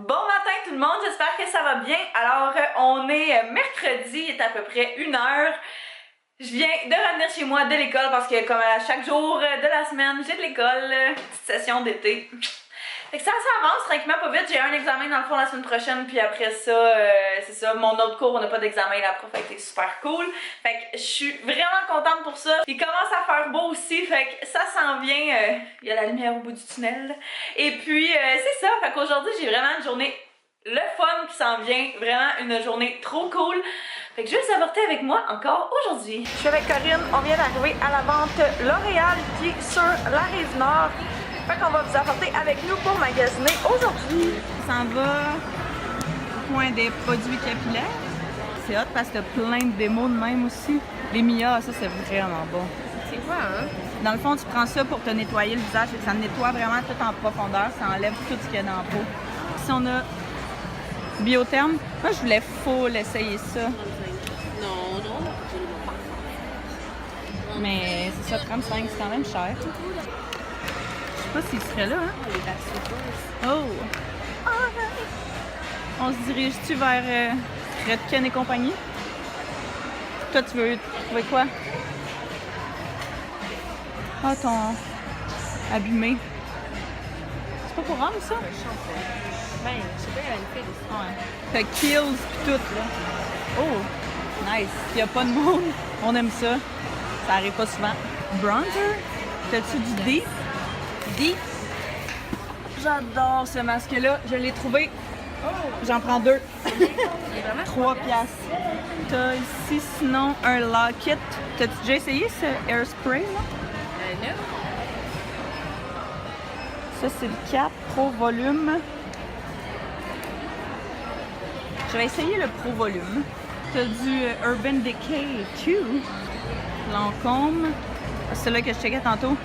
Bon matin tout le monde, j'espère que ça va bien. Alors, on est mercredi, il est à peu près 1h. Je viens de revenir chez moi de l'école parce que comme à chaque jour de la semaine, j'ai de l'école, petite session d'été. Fait que ça avance tranquillement pas vite, j'ai un examen dans le fond la semaine prochaine, puis après ça, c'est ça, mon autre cours, on n'a pas d'examen, la prof a été super cool. Fait que je suis vraiment contente pour ça. Il commence à faire beau aussi, fait que ça s'en vient, il y a la lumière au bout du tunnel. Et puis, c'est ça, fait qu'aujourd'hui, j'ai vraiment une journée, le fun qui s'en vient, vraiment une journée trop cool. Fait que je vais vous apporter avec moi encore aujourd'hui. Je suis avec Corinne, on vient d'arriver à la vente L'Oréal qui est sur la Rive-Nord. Fait qu'on va vous apporter avec nous pour magasiner aujourd'hui. On s'en va au point des produits capillaires. C'est hot parce que t'as plein de démos de même aussi. Les Mia, ça c'est vraiment bon. C'est quoi, hein? Dans le fond, tu prends ça pour te nettoyer le visage et ça nettoie vraiment tout en profondeur. Ça enlève tout ce qu'il y a dans la peau. Ici, on a Biotherme. Moi, je voulais full essayer ça. Non, absolument pas. Mais c'est ça, 35, c'est quand même cher. Je sais pas s'il serait là, hein? Oh! On se dirige-tu vers Redken et compagnie? Toi, tu veux trouver quoi? Ah, ton abîmé. C'est pas pour rendre ça? Ben, je sais pas, il y a une fille aussi. Ouais. Fait Kills pis tout, là. Oh! Nice! Il y a pas de monde. On aime ça. Ça arrive pas souvent. Bronzer? T'as-tu du Deep? Deep? J'adore ce masque-là. Je l'ai trouvé. J'en prends 2. 3 piastres. T'as ici, sinon, un locket. T'as-tu déjà essayé ce Airspray, là? Non. Ça, c'est le 4 Pro Volume. Je vais essayer le Pro Volume. T'as du Urban Decay 2. Lancôme. C'est celui-là que je checkais tantôt.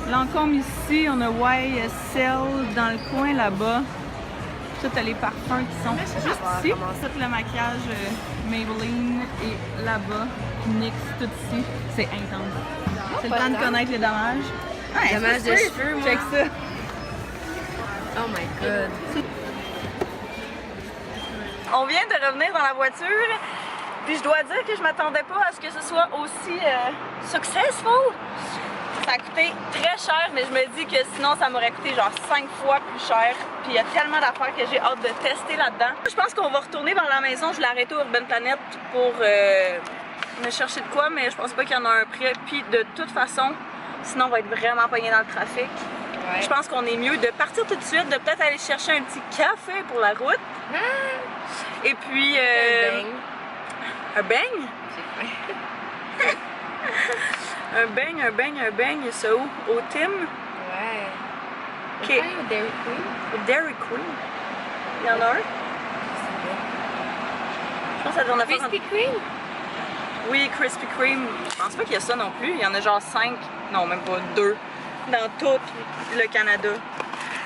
Lancôme ici, on a YSL dans le coin là-bas. Tout les parfums qui sont juste ici. Tout le maquillage Maybelline et là-bas. NYX, tout ici. C'est intense. C'est le temps de connaître les dommages. Ouais, Dommages de cheveux, moi. Check ça. Oh my god. On vient de revenir dans la voiture, puis je dois dire que je m'attendais pas à ce que ce soit aussi successful. Ça a coûté très cher, mais je me dis que sinon ça m'aurait coûté genre 5 fois plus cher. Puis il y a tellement d'affaires que j'ai hâte de tester là-dedans. Je pense qu'on va retourner vers la maison. Je l'ai arrêté au Urban Planet pour me chercher de quoi, mais je pense pas qu'il y en a un prix. Puis de toute façon, sinon on va être vraiment pogné dans le trafic. Ouais. Je pense qu'on est mieux de partir tout de suite, de peut-être aller chercher un petit café pour la route. Et puis... un beigne? Un beigne, ça où? Au Tim? Ouais. Ok. Okay. Au Dairy Queen. Au Dairy Queen. Il y en a un? Je pense que ça doit en avoir Krispy Kreme? Oui, Krispy Kreme. Je pense pas qu'il y a ça non plus. Il y en a genre 5, non même pas 2, dans tout le Canada.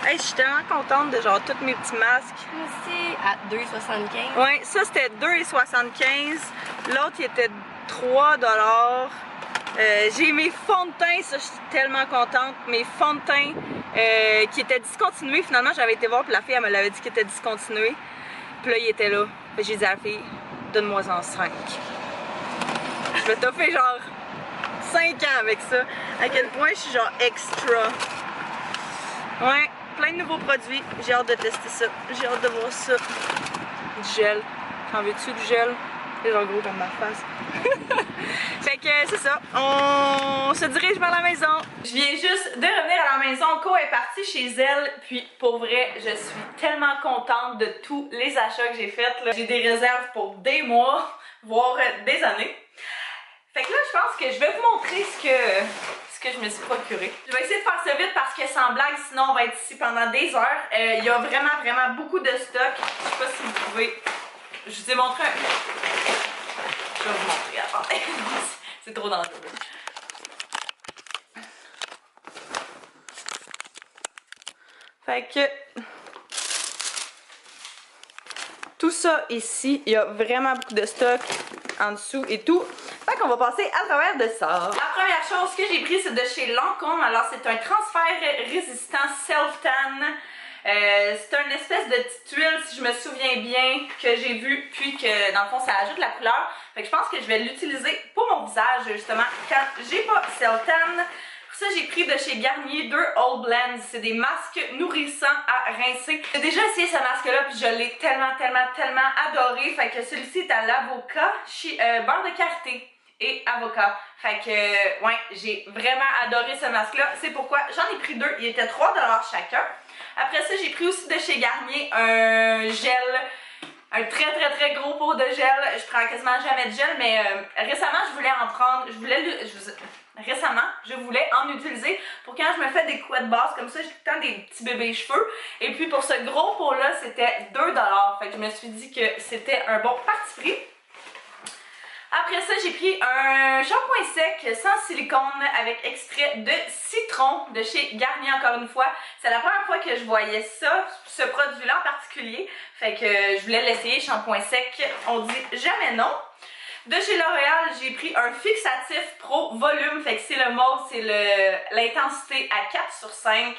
Hey, je suis tellement contente de genre tous mes petits masques. Moi aussi, à 2,75. Ouais, ça c'était 2,75. L'autre il était 3 $. J'ai mes fonds de teint, ça je suis tellement contente. Mes fonds de teint qui étaient discontinués. Finalement j'avais été voir puis la fille elle me l'avait dit qu'ils étaient discontinués. Puis là il était là. Puis j'ai dit à la fille, donne-moi en 5. Je vais t'offrir genre 5 ans avec ça. À quel point je suis genre extra. Ouais, plein de nouveaux produits. J'ai hâte de tester ça. J'ai hâte de voir ça. Du gel. T'en veux-tu du gel? C'est genre gros comme ma face. Fait que c'est ça. On se dirige vers la maison. Je viens juste de revenir à la maison. Co est partie chez elle. Puis pour vrai, je suis tellement contente de tous les achats que j'ai faits. J'ai des réserves pour des mois, voire des années. Fait que là, je pense que je vais vous montrer ce que je me suis procuré. Je vais essayer de faire ça vite parce que sans blague, sinon on va être ici pendant des heures. Il y a vraiment beaucoup de stock. Je sais pas si vous pouvez... Je vous ai montré un... Je vais vous montrer, attendez. C'est trop dangereux. Fait que... Tout ça ici, il y a vraiment beaucoup de stock en dessous et tout. Fait qu'on va passer à travers de ça. La première chose que j'ai pris, c'est de chez Lancôme. Alors, c'est un transfert résistant self-tan. C'est une espèce de petite huile, si je me souviens bien, que j'ai vu, puis que dans le fond, ça ajoute la couleur. Fait que je pense que je vais l'utiliser pour mon visage, justement, quand j'ai pas self-tan. Ça, j'ai pris de chez Garnier 2 All Blends. C'est des masques nourrissants à rincer. J'ai déjà essayé ce masque-là, puis je l'ai tellement adoré. Fait que celui-ci est à l'avocat, beurre de karité et avocat. Fait que, ouais, j'ai vraiment adoré ce masque-là. C'est pourquoi j'en ai pris deux. Il était 3 $ chacun. Après ça, j'ai pris aussi de chez Garnier un gel. Un très gros pot de gel. Je prends quasiment jamais de gel, mais récemment, je voulais en prendre. Récemment, je voulais en utiliser pour quand je me fais des couettes basses comme ça, j'ai tout le temps des petits bébés cheveux. Et puis pour ce gros pot-là, c'était 2 $. Fait que je me suis dit que c'était un bon parti pris. Après ça, j'ai pris un shampoing sec sans silicone avec extrait de citron de chez Garnier encore une fois. C'est la première fois que je voyais ça, ce produit-là en particulier. Fait que je voulais l'essayer, shampoing sec, on dit jamais non. De chez L'Oréal, j'ai pris un fixatif pro volume, fait que c'est le mauve, c'est l'intensité à 4 sur 5.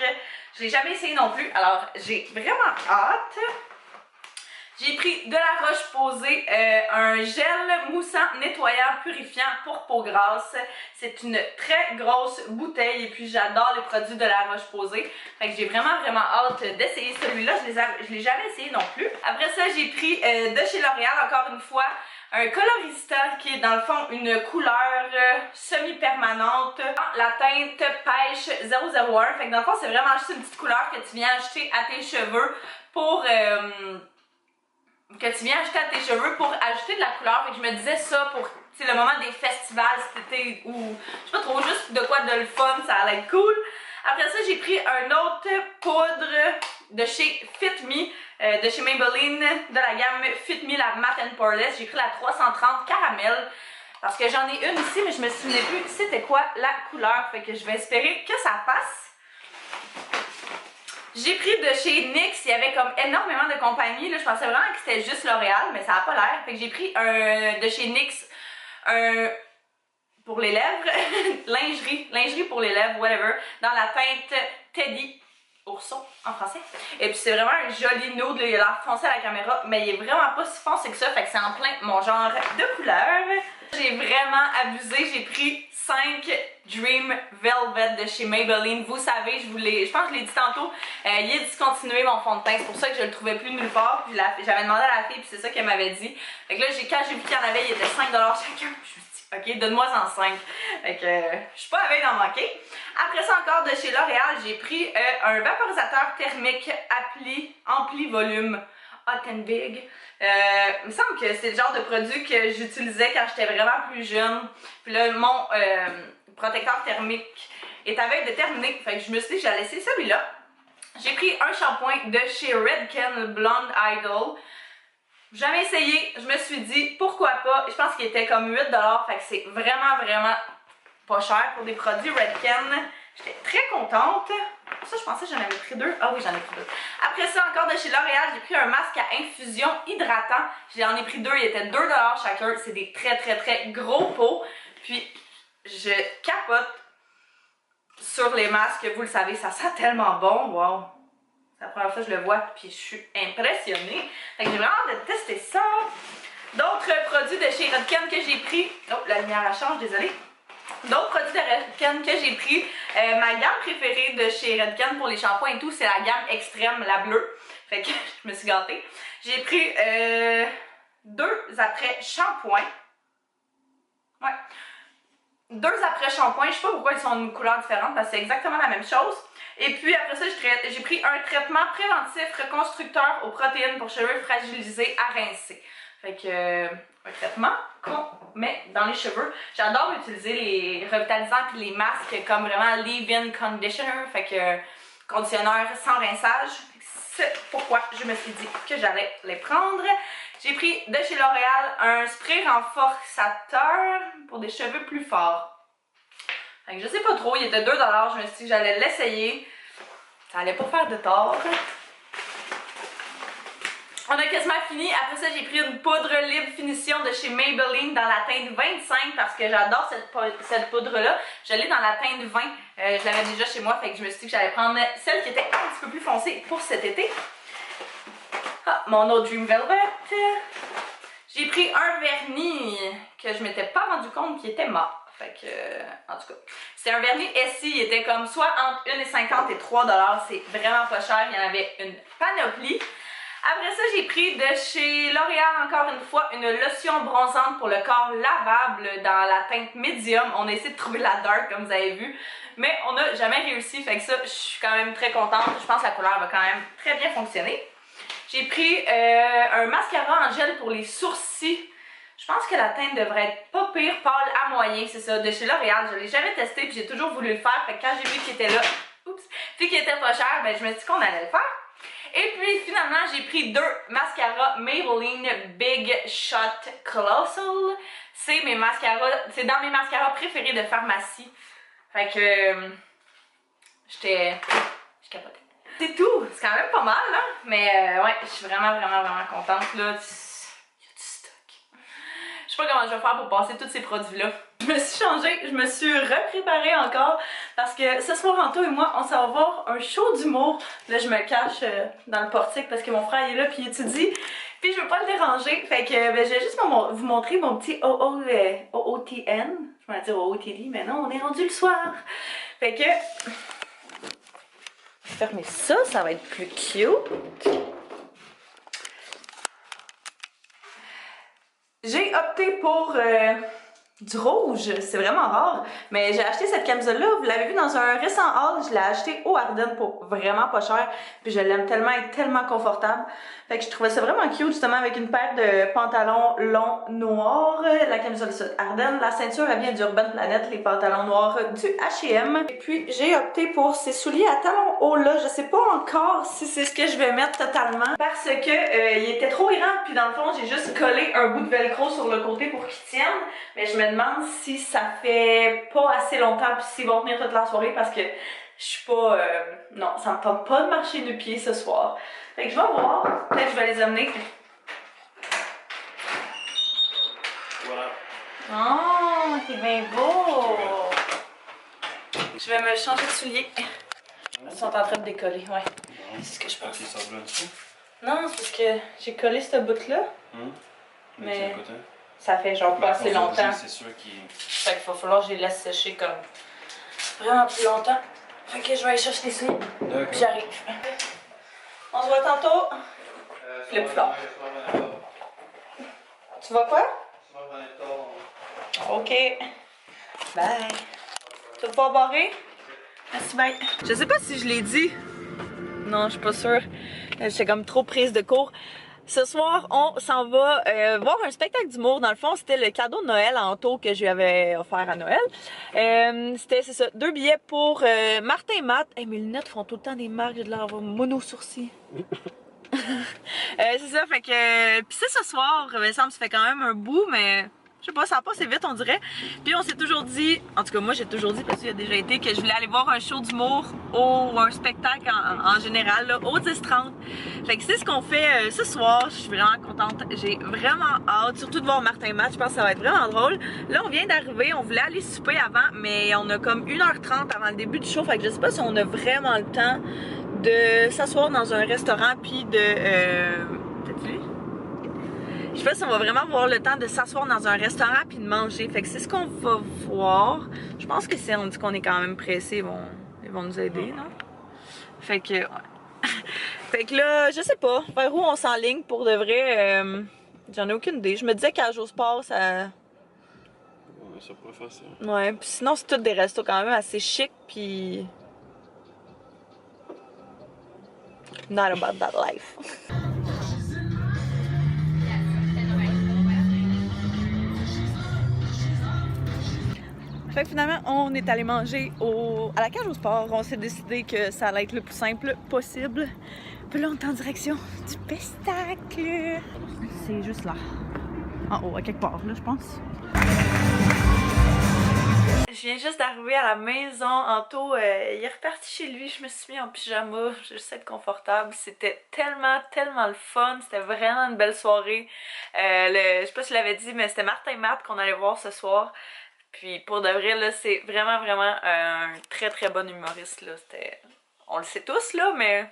Je l'ai jamais essayé non plus, alors j'ai vraiment hâte. J'ai pris de la Roche-Posay, un gel moussant, nettoyant, purifiant pour peau grasse. C'est une très grosse bouteille et puis j'adore les produits de la Roche-Posay. Fait que j'ai vraiment hâte d'essayer celui-là. Je l'ai jamais essayé non plus. Après ça, j'ai pris de chez L'Oréal, encore une fois, un coloristant qui est dans le fond une couleur semi-permanente. La teinte Pêche 001. Fait que dans le fond, c'est vraiment juste une petite couleur que tu viens ajouter à tes cheveux pour... ajouter de la couleur. Fait que je me disais ça pour le moment des festivals cet été ou je sais pas trop, juste de quoi de le fun, ça allait être cool. Après ça, j'ai pris un autre poudre de chez Fit Me, de chez Maybelline, de la gamme Fit Me, la Matte and Poreless. J'ai pris la 330 caramel parce que j'en ai une ici, mais je me souvenais plus c'était quoi la couleur. Fait que je vais espérer que ça passe. J'ai pris de chez NYX, il y avait comme énormément de compagnies. Là, je pensais vraiment que c'était juste L'Oréal, mais ça n'a pas l'air. Fait que j'ai pris de chez NYX pour les lèvres, lingerie pour les lèvres, whatever, dans la teinte Teddy, ourson en français. Et puis c'est vraiment un joli nude, il a l'air foncé à la caméra, mais il est vraiment pas si foncé que ça, fait que c'est en plein mon genre de couleur. J'ai vraiment abusé, j'ai pris 5 Dream Velvet de chez Maybelline. Vous savez, je pense que je l'ai dit tantôt, il est discontinué mon fond de teint, c'est pour ça que je le trouvais plus nulle part. J'avais demandé à la fille, puis c'est ça qu'elle m'avait dit. Fait que là, quand j'ai vu qu'il y en avait, il était 5 $ chacun. Je me suis dit, ok, donne-moi en 5. Fait que je suis pas à veille d'en manquer. Après ça, encore de chez L'Oréal, j'ai pris un vaporisateur thermique ampli volume Hot and Big. Il me semble que c'est le genre de produit que j'utilisais quand j'étais vraiment plus jeune. Puis là, mon protecteur thermique est à veille de terminer. Fait que je me suis dit que j'allais essayer celui-là. J'ai pris un shampoing de chez Redken Blonde Idol. Jamais essayé. Je me suis dit pourquoi pas. Je pense qu'il était comme 8 $. Fait que c'est vraiment pas cher pour des produits Redken. J'étais très contente. Ça, je pensais que j'en avais pris 2. Ah oui, j'en ai pris 2. Après ça, encore de chez L'Oréal, j'ai pris un masque à infusion hydratant. J'en ai pris 2. Il était 2 $ chacun. C'est des très gros pots. Puis, je capote sur les masques. Vous le savez, ça sent tellement bon. Wow! C'est la première fois que je le vois. Puis, je suis impressionnée. Fait que j'ai vraiment hâte de tester ça. D'autres produits de chez Redken que j'ai pris. Oh, la lumière elle change, désolée. D'autres produits de Redken que j'ai pris, ma gamme préférée de chez Redken pour les shampoings et tout, c'est la gamme extrême, la bleue. Fait que je me suis gâtée. J'ai pris 2 après-shampoings. Ouais. 2 après-shampoings. Je sais pas pourquoi ils sont d'une couleur différente parce que c'est exactement la même chose. Et puis après ça, j'ai pris un traitement préventif reconstructeur aux protéines pour cheveux fragilisés à rincer. Fait que un traitement qu'on met dans les cheveux. J'adore utiliser les revitalisants et les masques comme vraiment leave-in conditioner. Fait que conditionneur sans rinçage. C'est pourquoi je me suis dit que j'allais les prendre. J'ai pris de chez L'Oréal un spray renforçateur pour des cheveux plus forts. Fait que je sais pas trop, il était 2 $. Je me suis dit que j'allais l'essayer. Ça allait pas faire de tort. On a quasiment fini. Après ça, j'ai pris une poudre libre finition de chez Maybelline dans la teinte 25 parce que j'adore cette poudre-là. Je l'ai dans la teinte 20. Je l'avais déjà chez moi, fait que je me suis dit que j'allais prendre celle qui était un petit peu plus foncée pour cet été. Ah, mon autre Dream Velvet. J'ai pris un vernis que je m'étais pas rendu compte qu'il était mort. Fait que, en tout cas, c'est un vernis Essie. Il était comme soit entre 1,50 et 3 $. C'est vraiment pas cher. Il y en avait une panoplie. Après ça, j'ai pris de chez L'Oréal, encore une fois, une lotion bronzante pour le corps lavable dans la teinte médium. On a essayé de trouver la dark, comme vous avez vu, mais on n'a jamais réussi. Fait que ça, je suis quand même très contente. Je pense que la couleur va quand même très bien fonctionner. J'ai pris un mascara en gel pour les sourcils. Je pense que la teinte devrait être pas pire, pâle à moyen, c'est ça, de chez L'Oréal. Je l'ai jamais testé, puis j'ai toujours voulu le faire. Fait que quand j'ai vu qu'il était là, oups, puis qu'il était pas cher, ben je me suis dit qu'on allait le faire. Et puis finalement, j'ai pris deux mascaras Maybelline Big Shot Colossal. C'est dans mes mascaras préférés de pharmacie. Fait que je capotais. C'est tout, c'est quand même pas mal là, mais ouais, je suis vraiment contente là. Je sais pas comment je vais faire pour passer tous ces produits-là. Je me suis changée, je me suis repréparée encore parce que ce soir, Anto et moi, on s'en va voir un show d'humour. Là, je me cache dans le portique parce que mon frère est là puis il étudie. Puis je veux pas le déranger. Fait que ben, je vais juste vous montrer mon petit OOTN. Je vais dire OOTD, mais non, on est rendu le soir. Fait que... fermer ça, ça va être plus cute. J'ai opté pour du rouge, c'est vraiment rare, mais j'ai acheté cette camisole-là, vous l'avez vu dans un récent haul, je l'ai acheté au Ardennes pour vraiment pas cher, puis je l'aime tellement, elle est tellement confortable. Fait que je trouvais ça vraiment cute, justement, avec une paire de pantalons longs noirs, la camisole Ardennes, la ceinture elle vient d'Urban Planet, les pantalons noirs du H&M. Et puis j'ai opté pour ces souliers à talons hauts là, je sais pas encore si c'est ce que je vais mettre totalement, parce que il était trop grand, puis dans le fond j'ai juste collé un bout de velcro sur le côté pour qu'il tienne, mais je me demande si ça fait pas assez longtemps puis s'ils vont tenir toute la soirée parce que je suis pas... non, ça me tente pas de marcher nu pied ce soir. Fait que je vais voir, peut-être que je vais les amener. Voilà. Oh, c'est bien beau! Je vais me changer de souliers. Ils sont en train de décoller, ouais. C'est ce que je pense. Non, c'est parce que j'ai collé ce bout-là. Mais... ça fait genre pas assez longtemps. C'est sûr qu'il... Fait qu'il va falloir que je les laisse sécher comme vraiment plus longtemps. Fait que je vais aller chercher les souliers. Puis j'arrive. On se voit tantôt. Le plus fort. Tu vas quoi? Ok. Bye. Tu vas pas barrer? Merci, bye. Je sais pas si je l'ai dit. Non, je suis pas sûre. J'étais comme trop prise de cours. Ce soir, on s'en va voir un spectacle d'humour. Dans le fond, c'était le cadeau de Noël à Anto que je lui avais offert à Noël. C'était, c'est ça, 2 billets pour Martin et Matt. Hey, mes lunettes font tout le temps des marques, j'ai de l'air mono-sourcils. C'est ça, fait que... Puis c'est ce soir, il me semble, ça fait quand même un bout, mais... je sais pas, ça passe vite, on dirait. Puis on s'est toujours dit, en tout cas moi j'ai toujours dit, parce qu'il y a déjà été, que je voulais aller voir un show d'humour ou un spectacle en général, là, au 10-30. Fait que c'est ce qu'on fait ce soir. Je suis vraiment contente. J'ai vraiment hâte, surtout de voir Martin Matt. Je pense que ça va être vraiment drôle. Là, on vient d'arriver. On voulait aller souper avant, mais on a comme 1h30 avant le début du show. Fait que je sais pas si on a vraiment le temps de s'asseoir dans un restaurant puis de... peut-être lui? Je sais pas si on va vraiment avoir le temps de s'asseoir dans un restaurant puis de manger. Fait que c'est ce qu'on va voir. Je pense que si on dit qu'on est quand même pressé, ils vont nous aider, non? Fait que, ouais. Fait que là, je sais pas vers où on s'enligne pour de vrai. J'en ai aucune idée. Je me disais qu'à Josport, ça... ouais, ça pourrait faire ça. Ouais, puis sinon c'est tous des restos quand même assez chics puis... not about that life. Fait que finalement, on est allé manger à la cage au sport. On s'est décidé que ça allait être le plus simple possible. Puis là, on est en direction du pestacle. C'est juste là. En haut, à quelque part, là, je pense. Je je viens juste d'arriver à la maison. Anto, il est reparti chez lui, je me suis mis en pyjama, j'essaie d'être confortable. C'était tellement le fun, c'était vraiment une belle soirée. Je sais pas si je l'avais dit, mais c'était Martin Matt qu'on allait voir ce soir. Puis pour de vrai, là, c'est vraiment un très bon humoriste, là. On le sait tous, là, mais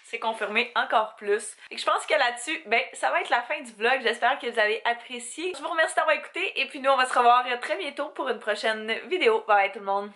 c'est confirmé encore plus. Et je pense que là-dessus, ben, ça va être la fin du vlog. J'espère que vous avez apprécié. Je vous remercie d'avoir écouté et puis nous, on va se revoir très bientôt pour une prochaine vidéo. Bye bye tout le monde!